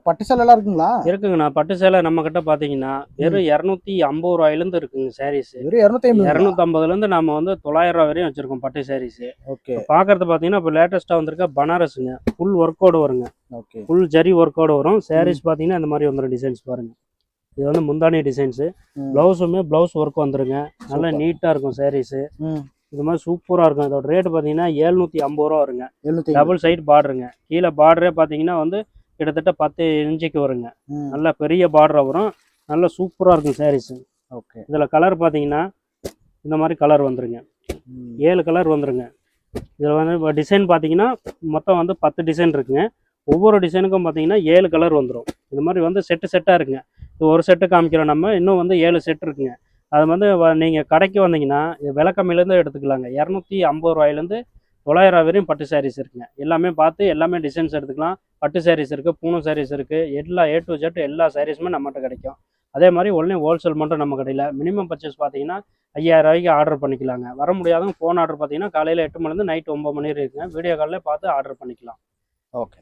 பட்டு சேலைலாம் இருக்குங்களா? இருக்குங்கண்ணா. பட்டு சேலை நம்மகிட்ட பார்த்தீங்கன்னா, வெறும் ரூ. 250 இருக்குங்க சாரீஸ். வெறும் 250ங்களா? 250லேருந்து நம்ம வந்து ரூ. 900 வரையும் வச்சிருக்கோம் பட்டு சாரீஸ். ஓகே. இப்போ பார்க்கறது பார்த்தீங்கன்னா, இப்போ லேட்டஸ்ட்டா வந்திருக்க பனாரஸுங்க. ஃபுல் ஒர்க்கோட வருங்க. ஓகே. ஃபுல் ஜரி ஒர்க்கோட வரும். சாரீஸ் பார்த்தீங்கன்னா, இந்த மாதிரி வந்துரும் டிசைன்ஸ் பாருங்க. இது வந்து முந்தானி டிசைன்ஸு. ப்ளவுஸுமே ப்ளவுஸ் ஒர்க் வந்துருங்க. நல்லா நீட்டாக இருக்கும் சாரீஸு. இது மாதிரி சூப்பராக இருக்கும். இதோட ரேட்டு பார்த்தீங்கன்னா ரூ. 750 வருங்க. டபுள் சைடு பார்டருங்க. கீழே பார்டரே பார்த்தீங்கன்னா வந்து கிட்டத்தட்ட 10 இன்ச்சுக்கு வருங்க. நல்ல பெரிய பார்டராக வரும். நல்லா சூப்பராக இருக்கும் சாரீஸு. ஓகே. இதில் கலர் பார்த்தீங்கன்னா இந்த மாதிரி கலர் வந்துருங்க. 7 கலர் வந்துருங்க. இதில் வந்து இப்போ டிசைன் பார்த்தீங்கன்னா மொத்தம் வந்து 10 டிசைன் இருக்குங்க. ஒவ்வொரு டிசைனுக்கும் பார்த்தீங்கன்னா 7 கலர் வந்துடும். இது மாதிரி வந்து செட்டாக இருக்குங்க. இது ஒரு செட்டு காமிக்கிறோம் நம்ம. இன்னும் வந்து 7 செட் இருக்குங்க. அது வந்து நீங்கள் கடைக்கு வந்தீங்கன்னா விலை கம்மியிலேருந்து எடுத்துக்கலாங்க. ரூ. 250 900 வரையும் பட்டு சாரீஸ் இருக்குங்க. எல்லாமே பார்த்து எல்லாமே டிசைன்ஸ் எடுத்துக்கலாம். பட்டு சாரீஸ் இருக்குது, பூனம் சாரீஸ் இருக்குது. எல்லா A to Z எல்லா சாரீஸுமே நம்மகிட்ட கிடைக்கும். அதே மாதிரி ஒன்லி ஹோல்சேல் மட்டும் நம்ம கடையில். மினிமம் பர்ச்சேஸ் பார்த்தீங்கன்னா ரூ. 5000 ஆர்டர் பண்ணிக்கலாங்க. வர முடியாதவங்க ஃபோன் ஆர்டர் பார்த்தீங்கன்னா காலையில் 8 மணிலேருந்து நைட் 9 மணி வரைக்கும் இருக்குங்க. வீடியோ காலில் பார்த்து ஆர்டர் பண்ணிக்கலாம். ஓகே.